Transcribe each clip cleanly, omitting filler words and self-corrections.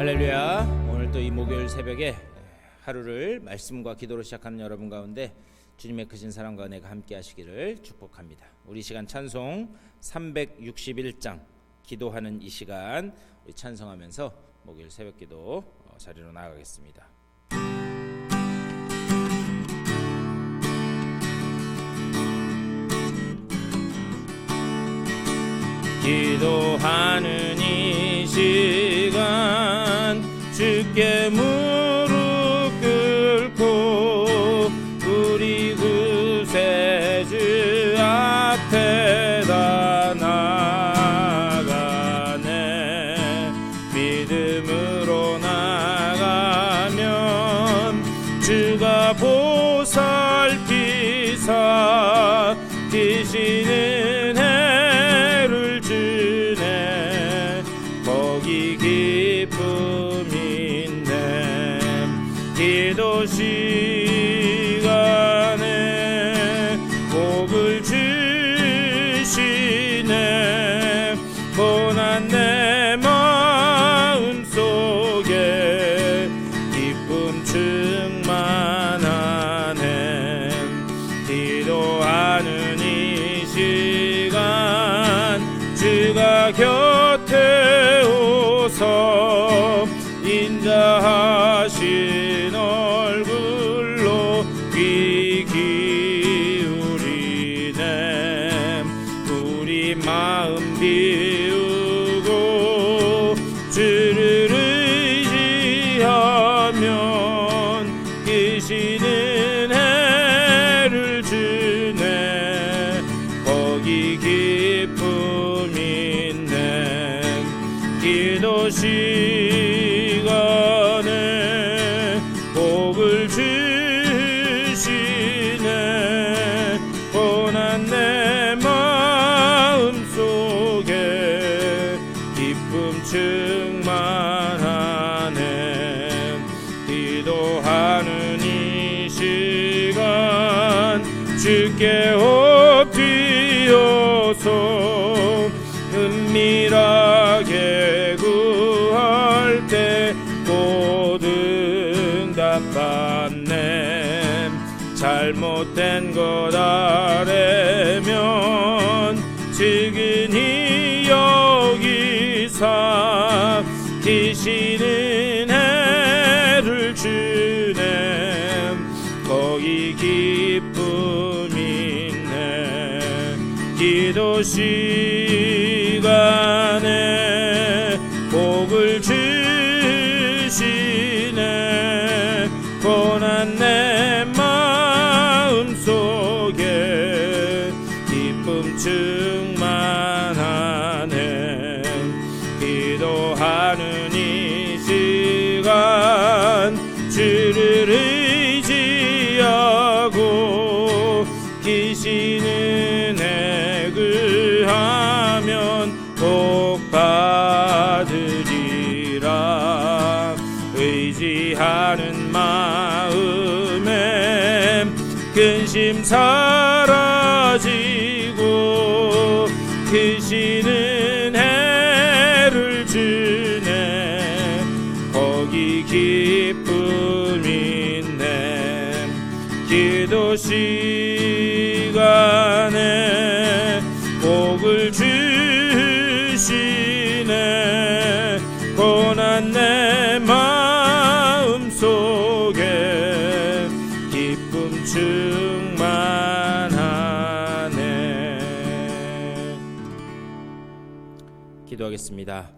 할렐루야. 오늘 또 이 목요일 새벽에 하루를 말씀과 기도로 시작하는 여러분 가운데 주님의 크신 사랑과 은혜가 함께 하시기를 축복합니다. 우리 시간 찬송 361장 기도하는 이 시간 우리 찬송하면서 목요일 새벽 기도 자리로 나아가겠습니다. 기도하는 이 시간 주께 무릎 꿇고 우리 구세주 앞에다 나가네. 믿음으로 나가면 주가 보살피사 계시는 해를 주네. 거기 기쁨인데 기도 시간에 복을 주시네. 고난 내 마음 속에 기쁨 충만하네. 기도하는 이 시간 주가 곁에 오서 인자하신 얼굴로 귀 기울이네. 우리 마음 비우고 주를 의지하면 계시는 해를 주네. 거기 기쁨인데 기도 시간에 복을 주시네. 고난 내 마음 속에 기쁨 충만하네. 기도하는 이 시간 주께 엎드려서 은밀하게 구할 때 곧 응답받네. 잘못된 것 아래면 측은히 여기사 계시는 해를 주네. 거기 기쁨이네. 기도 시간에 복을 주시네. 고난 내 마음 속에 기쁨 충만하네. 기도하는 이 시간 주를 의지하고 계시는 해 구하면 복 받으리라. 의지하는 마음에 근심 사라지고 계시는 해를 주네. 거기 기쁨인데 기도 시간에 복을 주시네. 고난 내 마음 속에 기쁨 충만하네. 기도하겠습니다.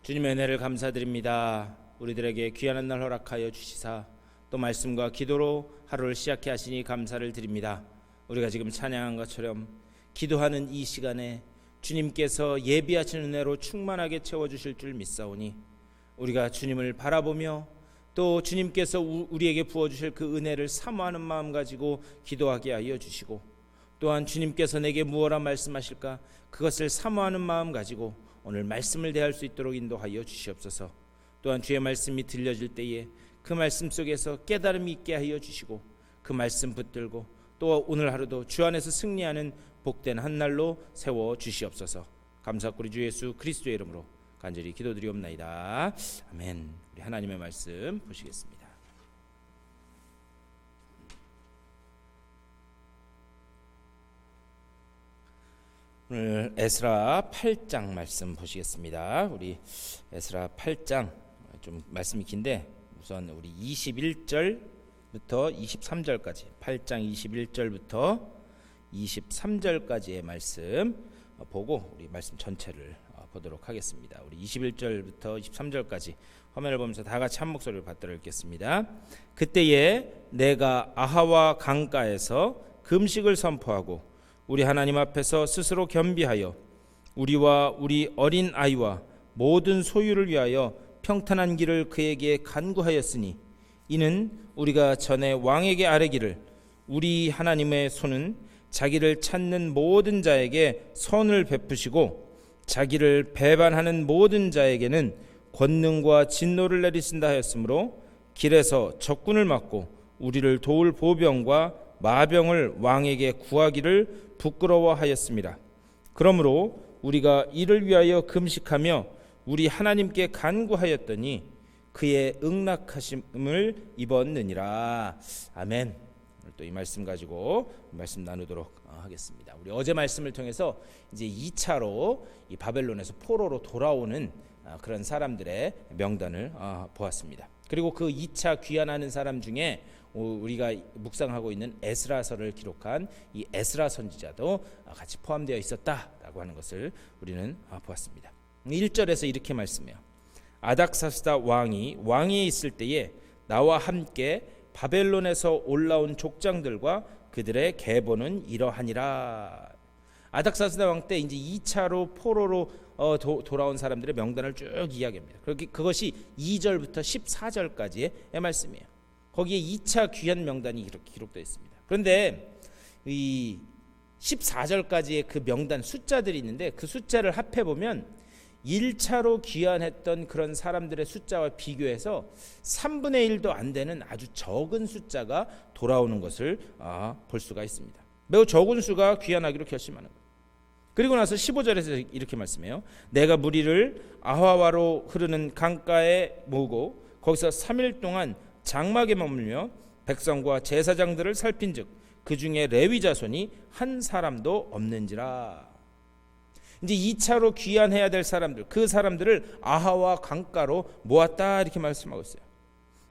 주님의 은혜를 감사드립니다. 우리들에게 귀한 날 허락하여 주시사 또 말씀과 기도로 하루를 시작해 하시니 감사를 드립니다. 우리가 지금 찬양한 것처럼 기도하는 이 시간에 주님께서 예비하신 은혜로 충만하게 채워주실 줄 믿사오니 우리가 주님을 바라보며 또 주님께서 우리에게 부어주실 그 은혜를 사모하는 마음 가지고 기도하게 하여 주시고 또한 주님께서 내게 무엇라 말씀하실까 그것을 사모하는 마음 가지고 오늘 말씀을 대할 수 있도록 인도하여 주시옵소서. 또한 주의 말씀이 들려질 때에 그 말씀 속에서 깨달음이 있게 하여 주시고 그 말씀 붙들고 또 오늘 하루도 주 안에서 승리하는 복된 한 날로 세워 주시옵소서. 감사드리고 주 예수 그리스도의 이름으로 간절히 기도드리옵나이다. 아멘. 우리 하나님의 말씀 보시겠습니다. 오늘 에스라 8장 말씀 보시겠습니다. 우리 에스라 8장 좀 말씀이 긴데 우선 우리 21절부터 23절까지 8장 21절부터 23절까지의 말씀 보고 우리 말씀 전체를 보도록 하겠습니다. 우리 21절부터 23절까지 화면을 보면서 다 같이 한 목소리를 받들어 읽겠습니다. 그때에 내가 아하와 강가에서 금식을 선포하고 우리 하나님 앞에서 스스로 겸비하여 우리와 우리 어린 아이와 모든 소유를 위하여 평탄한 길을 그에게 간구하였으니 이는 우리가 전에 왕에게 아뢰기를 우리 하나님의 손은 자기를 찾는 모든 자에게 선을 베푸시고 자기를 배반하는 모든 자에게는 권능과 진노를 내리신다 하였으므로 길에서 적군을 막고 우리를 도울 보병과 마병을 왕에게 구하기를 부끄러워하였습니다. 그러므로 우리가 이를 위하여 금식하며 우리 하나님께 간구하였더니 그의 응낙하심을 입었느니라. 아멘. 오늘 또 이 말씀 가지고 말씀 나누도록 하겠습니다. 우리 어제 말씀을 통해서 이제 2차로 이 바벨론에서 포로로 돌아오는 그런 사람들의 명단을 보았습니다. 그리고 그 2차 귀환하는 사람 중에 우리가 묵상하고 있는 에스라서를 기록한 이 에스라 선지자도 같이 포함되어 있었다라고 하는 것을 우리는 보았습니다. 1절에서 이렇게 말씀해요. 아닥사스다 왕이 왕위에 있을 때에 나와 함께 바벨론에서 올라온 족장들과 그들의 계보는 이러하니라. 아닥사스다 왕 때 이제 2차로 포로로 돌아온 사람들의 명단을 쭉 이야기합니다. 그것이 2절부터 14절까지의 말씀이에요. 거기에 2차 귀환 명단이 이렇게 기록되어 있습니다. 그런데 이 14절까지의 그 명단 숫자들이 있는데 그 숫자를 합해보면 1차로 귀환했던 그런 사람들의 숫자와 비교해서 3분의 1도 안 되는 아주 적은 숫자가 돌아오는 것을 볼 수가 있습니다. 매우 적은 수가 귀환하기로 결심하는 거예요. 그리고 나서 15절에서 이렇게 말씀해요. 내가 무리를 아하와로 흐르는 강가에 모으고 거기서 3일 동안 장막에 머물며 백성과 제사장들을 살핀즉 그 중에 레위 자손이 한 사람도 없는지라. 이제 2차로 귀환해야 될 사람들, 그 사람들을 아하와 강가로 모았다 이렇게 말씀하고 있어요.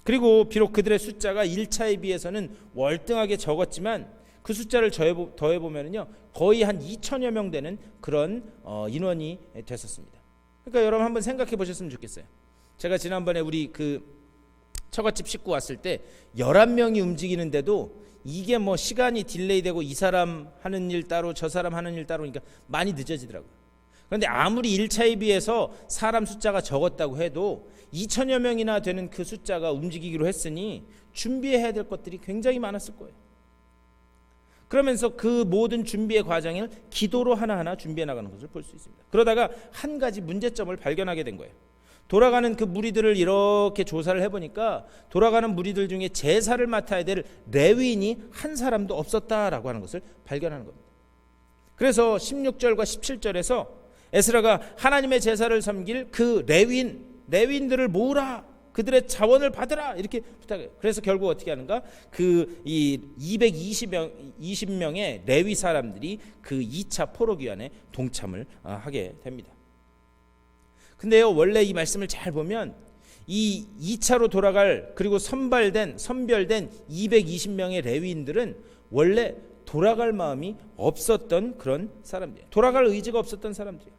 그리고 비록 그들의 숫자가 1차에 비해서는 월등하게 적었지만 그 숫자를 더해보면요 거의 한 2천여 명 되는 그런 인원이 됐었습니다. 그러니까 여러분 한번 생각해 보셨으면 좋겠어요. 제가 지난번에 우리 그 처갓집 식구 왔을 때 11명이 움직이는데도 이게 뭐 시간이 딜레이되고 이 사람 하는 일 따로 저 사람 하는 일 따로니까 많이 늦어지더라고요. 그런데 아무리 1차에 비해서 사람 숫자가 적었다고 해도 2천여 명이나 되는 그 숫자가 움직이기로 했으니 준비해야 될 것들이 굉장히 많았을 거예요. 그러면서 그 모든 준비의 과정을 기도로 하나하나 준비해 나가는 것을 볼 수 있습니다. 그러다가 한 가지 문제점을 발견하게 된 거예요. 돌아가는 그 무리들을 이렇게 조사를 해보니까 돌아가는 무리들 중에 제사를 맡아야 될 레위인이 한 사람도 없었다라고 하는 것을 발견하는 겁니다. 그래서 16절과 17절에서 에스라가 하나님의 제사를 섬길 그 레위인들을 모으라, 그들의 자원을 받으라 이렇게 부탁해요. 그래서 결국 어떻게 하는가? 그 220명의 레위 사람들이 그 2차 포로 귀환에 동참을 하게 됩니다. 근데요 원래 이 말씀을 잘 보면 이 2차로 돌아갈 그리고 선별된 220명의 레위인들은 원래 돌아갈 마음이 없었던 그런 사람들이에요. 돌아갈 의지가 없었던 사람들이에요.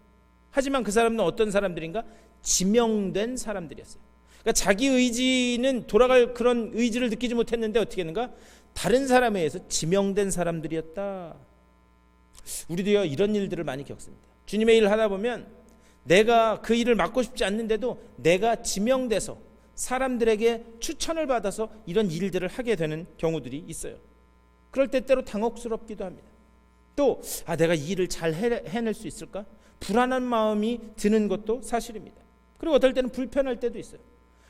하지만 그 사람은 어떤 사람들인가? 지명된 사람들이었어요. 그러니까 자기 의지는 돌아갈 그런 의지를 느끼지 못했는데 어떻게 했는가? 다른 사람에 의해서 지명된 사람들이었다. 우리도요 이런 일들을 많이 겪습니다. 주님의 일을 하다 보면 내가 그 일을 맡고 싶지 않는데도 내가 지명돼서 사람들에게 추천을 받아서 이런 일들을 하게 되는 경우들이 있어요. 그럴 때 때로 당혹스럽기도 합니다. 또 내가 이 일을 잘 해낼 수 있을까? 불안한 마음이 드는 것도 사실입니다. 그리고 어떨 때는 불편할 때도 있어요.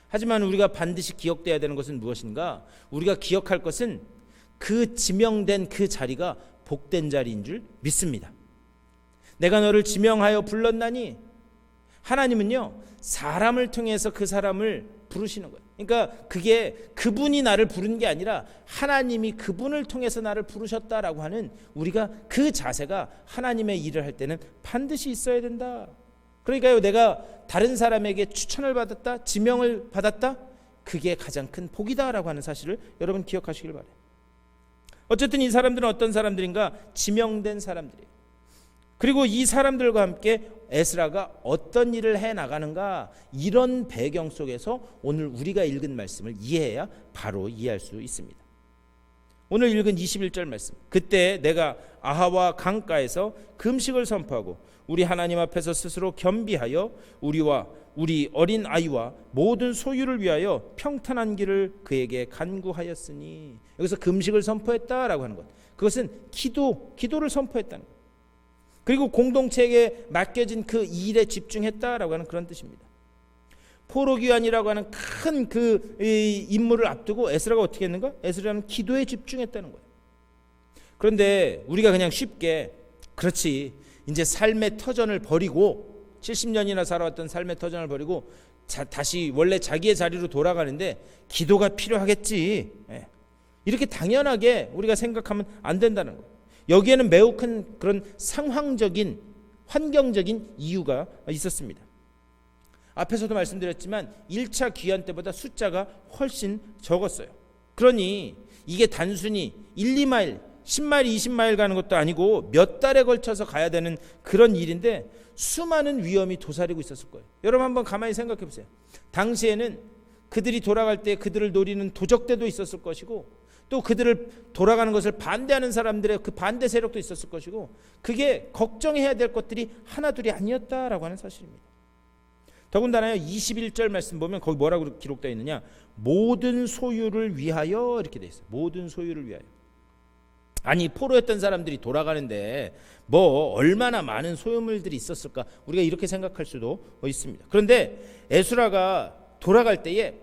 하지만 우리가 반드시 기억돼야 되는 것은 무엇인가? 우리가 기억할 것은 그 지명된 그 자리가 복된 자리인 줄 믿습니다. 내가 너를 지명하여 불렀나니 하나님은요, 사람을 통해서 그 사람을 부르시는 거예요. 그러니까 그게 그분이 나를 부른 게 아니라 하나님이 그분을 통해서 나를 부르셨다라고 하는, 우리가 그 자세가 하나님의 일을 할 때는 반드시 있어야 된다. 그러니까요, 내가 다른 사람에게 추천을 받았다, 지명을 받았다, 그게 가장 큰 복이다라고 하는 사실을 여러분 기억하시길 바라요. 어쨌든 이 사람들은 어떤 사람들인가? 지명된 사람들이에요. 그리고 이 사람들과 함께 에스라가 어떤 일을 해나가는가, 이런 배경 속에서 오늘 우리가 읽은 말씀을 이해해야 바로 이해할 수 있습니다. 오늘 읽은 21절 말씀, 그때 내가 아하와 강가에서 금식을 선포하고 우리 하나님 앞에서 스스로 겸비하여 우리와 우리 어린 아이와 모든 소유를 위하여 평탄한 길을 그에게 간구하였으니, 여기서 금식을 선포했다라고 하는 것, 그것은 기도를 선포했다는 것, 그리고 공동체에게 맡겨진 그 일에 집중했다라고 하는 그런 뜻입니다. 포로귀환이라고 하는 큰 그 임무를 앞두고 에스라가 어떻게 했는가? 에스라는 기도에 집중했다는 거예요. 그런데 우리가 그냥 쉽게, 그렇지, 이제 삶의 터전을 버리고 70년이나 살아왔던 삶의 터전을 버리고 다시 원래 자기의 자리로 돌아가는데 기도가 필요하겠지, 이렇게 당연하게 우리가 생각하면 안 된다는 거예요. 여기에는 매우 큰 그런 상황적인, 환경적인 이유가 있었습니다. 앞에서도 말씀드렸지만 1차 귀환 때보다 숫자가 훨씬 적었어요. 그러니 이게 단순히 1, 2마일, 10마일, 20마일 가는 것도 아니고 몇 달에 걸쳐서 가야 되는 그런 일인데 수많은 위험이 도사리고 있었을 거예요. 여러분 한번 가만히 생각해 보세요. 당시에는 그들이 돌아갈 때 그들을 노리는 도적대도 있었을 것이고, 또 그들을 돌아가는 것을 반대하는 사람들의 그 반대 세력도 있었을 것이고, 그게 걱정해야 될 것들이 하나둘이 아니었다라고 하는 사실입니다. 더군다나 21절 말씀 보면 거기 뭐라고 기록되어 있느냐, 모든 소유를 위하여 이렇게 되어 있어요. 모든 소유를 위하여. 아니, 포로였던 사람들이 돌아가는데 뭐 얼마나 많은 소유물들이 있었을까, 우리가 이렇게 생각할 수도 있습니다. 그런데 에스라가 돌아갈 때에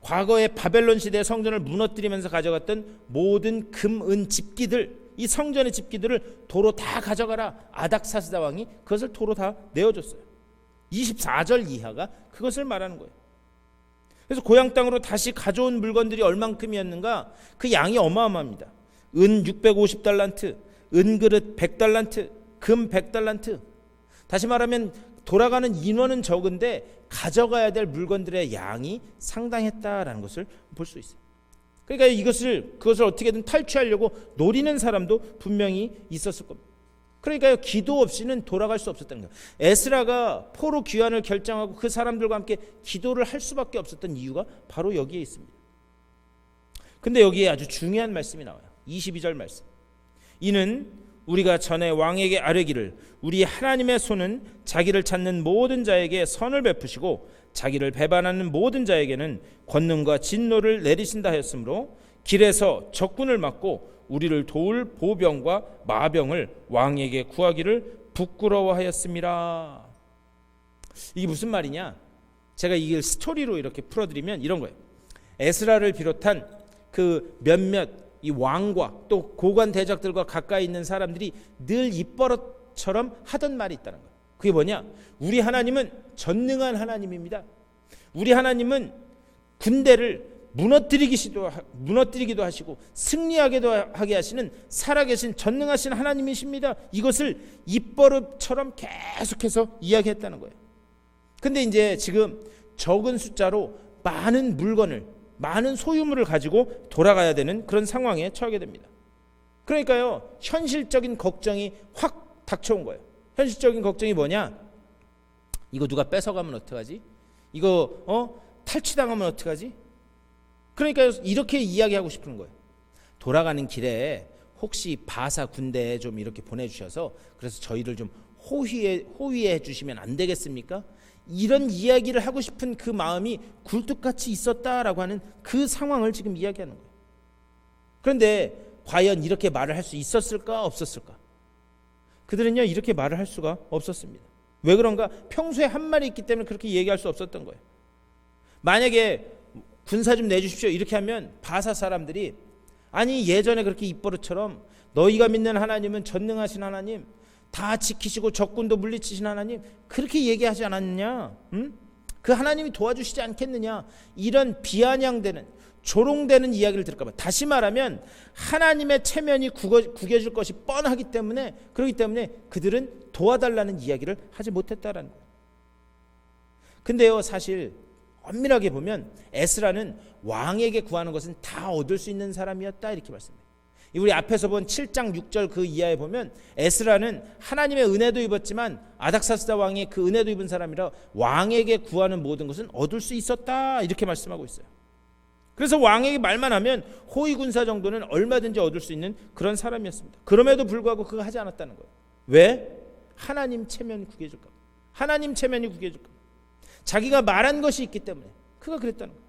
과거의 바벨론 시대 성전을 무너뜨리면서 가져갔던 모든 금, 은, 집기들, 이 성전의 집기들을 도로 다 가져가라, 아닥사스다 왕이 그것을 도로 다 내어줬어요. 24절 이하가 그것을 말하는 거예요. 그래서 고향 땅으로 다시 가져온 물건들이 얼만큼이었는가, 그 양이 어마어마합니다. 은 650달란트, 은그릇 100달란트, 금 100달란트. 다시 말하면 돌아가는 인원은 적은데 가져가야 될 물건들의 양이 상당했다라는 것을 볼 수 있어요. 그러니까 그것을 어떻게든 탈취하려고 노리는 사람도 분명히 있었을 겁니다. 그러니까요, 기도 없이는 돌아갈 수 없었다는 거예요. 에스라가 포로 귀환을 결정하고 그 사람들과 함께 기도를 할 수밖에 없었던 이유가 바로 여기에 있습니다. 근데 여기에 아주 중요한 말씀이 나와요. 22절 말씀. 이는 우리가 전에 왕에게 아뢰기를 우리 하나님의 손은 자기를 찾는 모든 자에게 선을 베푸시고 자기를 배반하는 모든 자에게는 권능과 진노를 내리신다 하였으므로 길에서 적군을 막고 우리를 도울 보병과 마병을 왕에게 구하기를 부끄러워하였습니다. 이게 무슨 말이냐? 제가 이걸 스토리로 이렇게 풀어드리면 이런 거예요. 에스라를 비롯한 그 몇몇 이 왕과 또 고관 대적들과 가까이 있는 사람들이 늘 입버릇처럼 하던 말이 있다는 거예요. 그게 뭐냐? 우리 하나님은 전능한 하나님입니다. 우리 하나님은 군대를 무너뜨리기도 하시고 승리하게도 하게 하시는 살아계신 전능하신 하나님이십니다. 이것을 입버릇처럼 계속해서 이야기했다는 거예요. 근데 이제 지금 적은 숫자로 많은 물건을, 많은 소유물을 가지고 돌아가야 되는 그런 상황에 처하게 됩니다. 그러니까요, 현실적인 걱정이 확 닥쳐온 거예요. 현실적인 걱정이 뭐냐? 이거 누가 뺏어가면 어떡하지? 이거 탈취당하면 어떡하지? 그러니까 이렇게 이야기하고 싶은 거예요. 돌아가는 길에 혹시 바사 군대에 좀 이렇게 보내주셔서 그래서 저희를 좀 호위해 주시면 안 되겠습니까? 이런 이야기를 하고 싶은 그 마음이 굴뚝같이 있었다라고 하는 그 상황을 지금 이야기하는 거예요. 그런데 과연 이렇게 말을 할 수 있었을까, 없었을까? 그들은요, 이렇게 말을 할 수가 없었습니다. 왜 그런가? 평소에 한 말이 있기 때문에 그렇게 얘기할 수 없었던 거예요. 만약에 군사 좀 내주십시오 이렇게 하면 바사 사람들이, 아니 예전에 그렇게 입버릇처럼 너희가 믿는 하나님은 전능하신 하나님, 다 지키시고 적군도 물리치신 하나님, 그렇게 얘기하지 않았느냐? 그 하나님이 도와주시지 않겠느냐? 이런 비아냥되는, 조롱되는 이야기를 들을까 봐. 다시 말하면 하나님의 체면이 구겨질 것이 뻔하기 때문에, 그렇기 때문에 그들은 도와달라는 이야기를 하지 못했다라는 거예요. 근데요, 사실 엄밀하게 보면 에스라는 왕에게 구하는 것은 다 얻을 수 있는 사람이었다, 이렇게 말씀해요. 우리 앞에서 본 7장 6절 그 이하에 보면 에스라는 하나님의 은혜도 입었지만 아닥사스다 왕의 그 은혜도 입은 사람이라 왕에게 구하는 모든 것은 얻을 수 있었다, 이렇게 말씀하고 있어요. 그래서 왕에게 말만 하면 호위군사 정도는 얼마든지 얻을 수 있는 그런 사람이었습니다. 그럼에도 불구하고 그거 하지 않았다는 거예요. 왜? 하나님 체면이 구겨질까 봐. 하나님 체면이 구겨질까 봐. 자기가 말한 것이 있기 때문에 그가 그랬다는 거예요.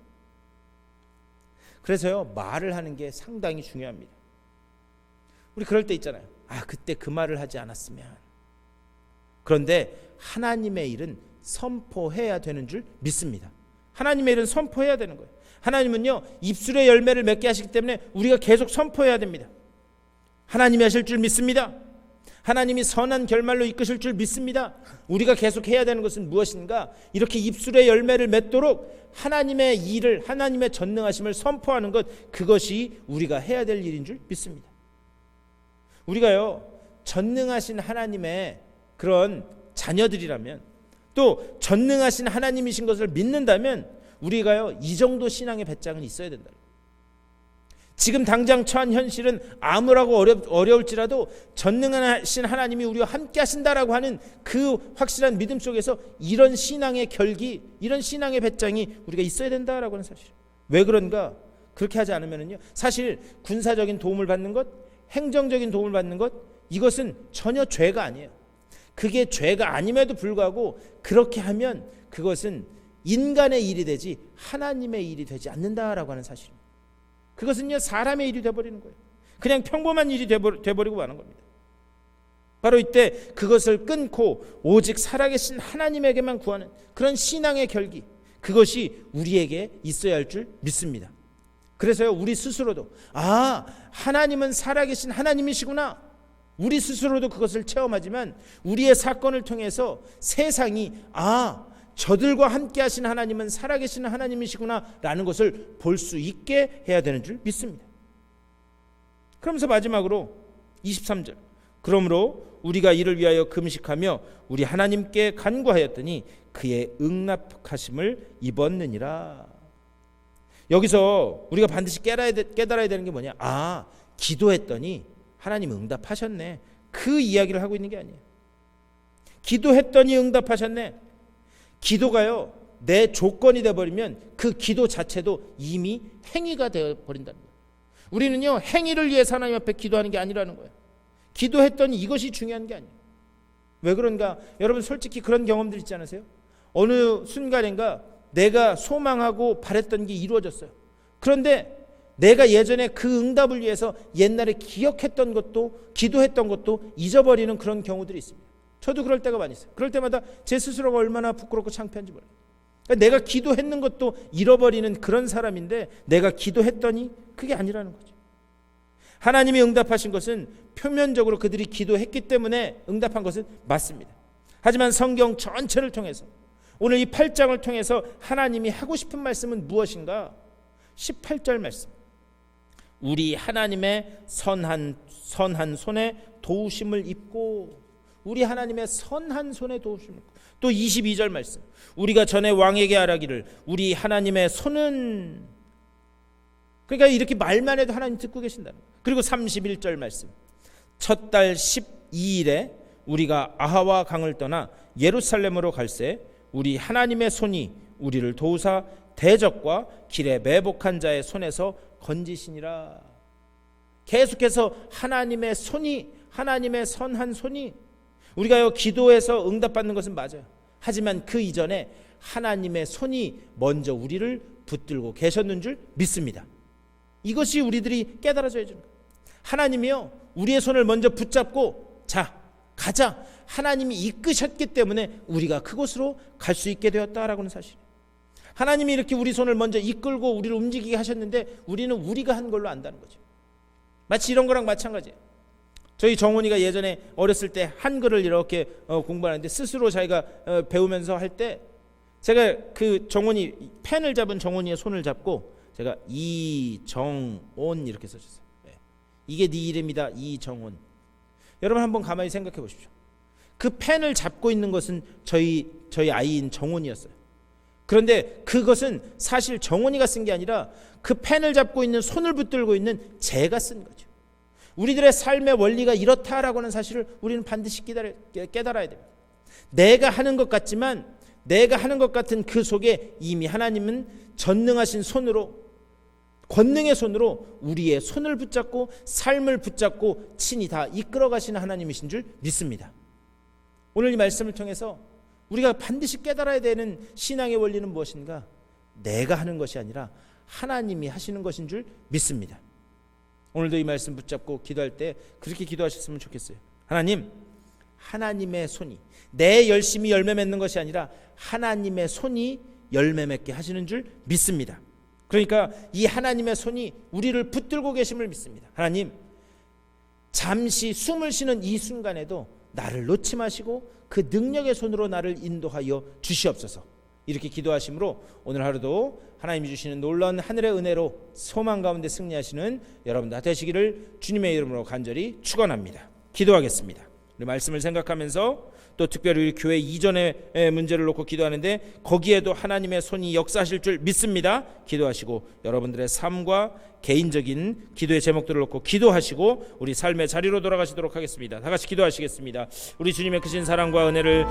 그래서요, 말을 하는 게 상당히 중요합니다. 우리 그럴 때 있잖아요. 그때 그 말을 하지 않았으면. 그런데 하나님의 일은 선포해야 되는 줄 믿습니다. 하나님의 일은 선포해야 되는 거예요. 하나님은요, 입술의 열매를 맺게 하시기 때문에 우리가 계속 선포해야 됩니다. 하나님이 하실 줄 믿습니다. 하나님이 선한 결말로 이끄실 줄 믿습니다. 우리가 계속 해야 되는 것은 무엇인가? 이렇게 입술의 열매를 맺도록 하나님의 일을, 하나님의 전능하심을 선포하는 것, 그것이 우리가 해야 될 일인 줄 믿습니다. 우리가요, 전능하신 하나님의 그런 자녀들이라면, 또 전능하신 하나님이신 것을 믿는다면 우리가요, 이 정도 신앙의 배짱은 있어야 된다. 지금 당장 처한 현실은 아무라고 어려울지라도 전능하신 하나님이 우리와 함께 하신다라고 하는 그 확실한 믿음 속에서 이런 신앙의 결기, 이런 신앙의 배짱이 우리가 있어야 된다라고 하는 사실. 왜 그런가? 그렇게 하지 않으면요, 사실 군사적인 도움을 받는 것, 행정적인 도움을 받는 것, 이것은 전혀 죄가 아니에요. 그게 죄가 아님에도 불구하고 그렇게 하면 그것은 인간의 일이 되지 하나님의 일이 되지 않는다라고 하는 사실입니다. 그것은요, 사람의 일이 되어버리는 거예요. 그냥 평범한 일이 되어버리고 마는 겁니다. 바로 이때 그것을 끊고 오직 살아계신 하나님에게만 구하는 그런 신앙의 결기, 그것이 우리에게 있어야 할 줄 믿습니다. 그래서요, 우리 스스로도 하나님은 살아계신 하나님이시구나, 우리 스스로도 그것을 체험하지만 우리의 사건을 통해서 세상이 저들과 함께 하신 하나님은 살아계신 하나님이시구나 라는 것을 볼 수 있게 해야 되는 줄 믿습니다. 그러면서 마지막으로 23절, 그러므로 우리가 이를 위하여 금식하며 우리 하나님께 간구하였더니 그의 응답하심을 입었느니라. 여기서 우리가 반드시 깨달아야 되는 게 뭐냐? 기도했더니 하나님 응답하셨네, 그 이야기를 하고 있는 게 아니에요. 기도했더니 응답하셨네. 기도가요, 내 조건이 되어버리면 그 기도 자체도 이미 행위가 되어버린다는 거예요. 우리는요, 행위를 위해서 하나님 앞에 기도하는 게 아니라는 거예요. 기도했더니 이것이 중요한 게 아니에요. 왜 그런가? 여러분 솔직히 그런 경험들 있지 않으세요? 어느 순간인가 내가 소망하고 바랬던 게 이루어졌어요. 그런데 내가 예전에 그 응답을 위해서 옛날에 기억했던 것도, 기도했던 것도 잊어버리는 그런 경우들이 있습니다. 저도 그럴 때가 많이 있어요. 그럴 때마다 제 스스로가 얼마나 부끄럽고 창피한지 몰라요. 그러니까 내가 기도했는 것도 잃어버리는 그런 사람인데 내가 기도했더니 그게 아니라는 거죠. 하나님이 응답하신 것은 표면적으로 그들이 기도했기 때문에 응답한 것은 맞습니다. 하지만 성경 전체를 통해서, 오늘 이 8장을 통해서 하나님이 하고 싶은 말씀은 무엇인가? 18절 말씀, 우리 하나님의 선한 손에 도우심을 입고, 우리 하나님의 선한 손에 도우심을 입고, 또 22절 말씀, 우리가 전에 왕에게 아뢰기를 우리 하나님의 손은, 그러니까 이렇게 말만 해도 하나님 듣고 계신다는 거예요. 그리고 31절 말씀, 첫 달 12일에 우리가 아하와 강을 떠나 예루살렘으로 갈새 우리 하나님의 손이 우리를 도우사 대적과 길에 매복한 자의 손에서 건지시니라. 계속해서 하나님의 손이, 하나님의 선한 손이, 우리가요 기도해서 응답받는 것은 맞아요. 하지만 그 이전에 하나님의 손이 먼저 우리를 붙들고 계셨는 줄 믿습니다. 이것이 우리들이 깨달아져야 되는 거예요. 하나님이요 우리의 손을 먼저 붙잡고 자 가자, 하나님이 이끄셨기 때문에 우리가 그곳으로 갈 수 있게 되었다라고는 사실이에요. 하나님이 이렇게 우리 손을 먼저 이끌고 우리를 움직이게 하셨는데 우리는 우리가 한 걸로 안다는 거죠. 마치 이런 거랑 마찬가지예요. 저희 정훈이가 예전에 어렸을 때 한글을 이렇게 공부하는데 스스로 자기가 배우면서 할 때 제가 그 정훈이 펜을 잡은 정훈이의 손을 잡고 제가 이정온 이렇게 써줬어요. 이게 네 이름이다, 이정온. 여러분 한번 가만히 생각해 보십시오. 그 펜을 잡고 있는 것은 저희 아이인 정훈이었어요. 그런데 그것은 사실 정훈이가 쓴 게 아니라 그 펜을 잡고 있는 손을 붙들고 있는 제가 쓴 거죠. 우리들의 삶의 원리가 이렇다라고 하는 사실을 우리는 반드시 깨달아야 됩니다. 내가 하는 것 같지만 내가 하는 것 같은 그 속에 이미 하나님은 전능하신 손으로, 권능의 손으로 우리의 손을 붙잡고 삶을 붙잡고 친히 다 이끌어 가시는 하나님이신 줄 믿습니다. 오늘 이 말씀을 통해서 우리가 반드시 깨달아야 되는 신앙의 원리는 무엇인가? 내가 하는 것이 아니라 하나님이 하시는 것인 줄 믿습니다. 오늘도 이 말씀 붙잡고 기도할 때 그렇게 기도하셨으면 좋겠어요. 하나님, 하나님의 손이, 내 열심히 열매 맺는 것이 아니라 하나님의 손이 열매 맺게 하시는 줄 믿습니다. 그러니까 이 하나님의 손이 우리를 붙들고 계심을 믿습니다. 하나님, 잠시 숨을 쉬는 이 순간에도 나를 놓지 마시고 그 능력의 손으로 나를 인도하여 주시옵소서. 이렇게 기도하심으로 오늘 하루도 하나님이 주시는 놀라운 하늘의 은혜로 소망 가운데 승리하시는 여러분 다 되시기를 주님의 이름으로 간절히 축원합니다. 기도하겠습니다. 우리 말씀을 생각하면서 또 특별히 우리 교회 이전의 문제를 놓고 기도하는데 거기에도 하나님의 손이 역사하실 줄 믿습니다. 기도하시고 여러분들의 삶과 개인적인 기도의 제목들을 놓고 기도하시고 우리 삶의 자리로 돌아가시도록 하겠습니다. 다 같이 기도하시겠습니다. 우리 주님의 크신 사랑과 은혜를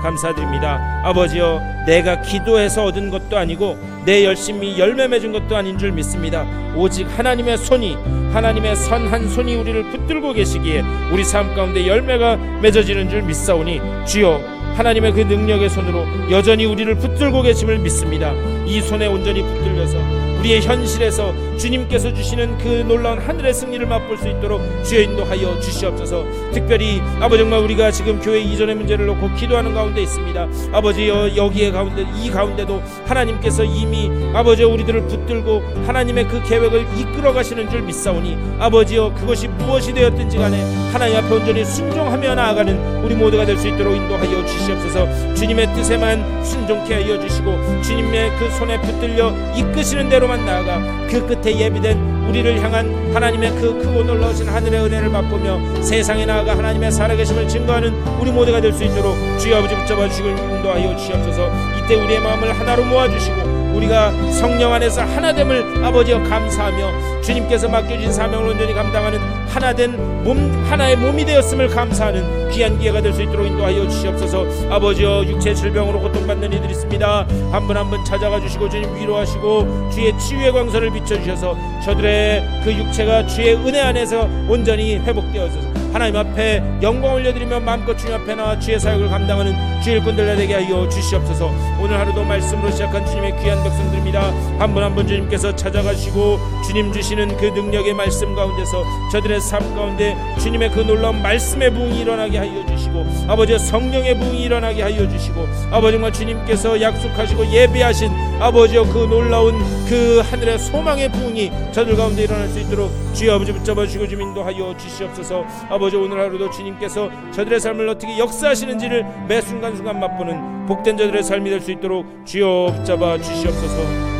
감사드립니다. 아버지여, 내가 기도해서 얻은 것도 아니고 내 열심히 열매 맺은 것도 아닌 줄 믿습니다. 오직 하나님의 손이, 하나님의 선한 손이 우리를 붙들고 계시기에 우리 삶 가운데 열매가 맺어지는 줄 믿사오니 주여, 하나님의 그 능력의 손으로 여전히 우리를 붙들고 계심을 믿습니다. 이 손에 온전히 붙들려서 우리의 현실에서 주님께서 주시는 그 놀라운 하늘의 승리를 맛볼 수 있도록 주여 인도하여 주시옵소서. 특별히 아버지, 정말 우리가 지금 교회 이전의 문제를 놓고 기도하는 가운데 있습니다. 아버지, 여기에 가운데, 이 가운데도 하나님께서 이미 아버지 우리들을 붙들고 하나님의 그 계획을 이끌어 가시는 줄 믿사오니 아버지여, 그것이 무엇이 되었든지 간에 하나님 앞에 온전히 순종하며 나아가는 우리 모두가 될 수 있도록 인도하여 주시옵소서. 주님의 뜻에만 순종케 하여 주시고 주님의 그 손에 붙들려 이끄시는 대로만 나아가 그 끝에 예비된 우리를 향한 하나님의 그 크고 놀라우신 하늘의 은혜를 맛보며 세상에 나아가 하나님의 살아계심을 증거하는 우리 모두가 될 수 있도록 주여 아버지 붙잡아 주시고 인도하여 주시옵소서. 이때 우리의 마음을 하나로 모아주시고 우리가 성령 안에서 하나됨을 아버지여 감사하며 주님께서 맡겨주신 사명을 온전히 감당하는 하나된 몸, 하나의 몸이 되었음을 감사하는 귀한 기회가 될 수 있도록 인도하여 주시옵소서. 아버지여, 육체 질병으로 고통받는 이들이 있습니다. 한 분 한 분 찾아가 주시고 주님 위로하시고 주의 치유의 광선을 비춰주셔서 저들의 그 육체가 주의 은혜 안에서 온전히 회복되어서 하나님 앞에 영광 올려드리며 마음껏 주님 앞에 나와 주의 사역을 감당하는 주의 일꾼들 되게 하여 주시옵소서. 오늘 하루도 말씀으로 시작한 주님의 귀한 백성들입니다. 한 분 한 분 주님께서 찾아가시고 주님 주시는 그 능력의 말씀 가운데서 저들의 삶 가운데 주님의 그 놀라운 말씀의 부흥이 일어나게 하여 주시고 아버지 성령의 부흥이 일어나게 하여 주시고 아버지 정말 주님께서 약속하시고 예비하신 아버지여 그 놀라운 그 하늘의 소망의 부흥이 저들 가운데 일어날 수 있도록 주여 아버지 붙잡아 주시고 주님 인도하여 주시옵소서. 아버지 오늘 하루도 주님께서 저들의 삶을 어떻게 역사하시는지를 매 순간순간 맛보는 복된 저들의 삶이 될 수 있도록 주여 붙잡아 주시옵소서.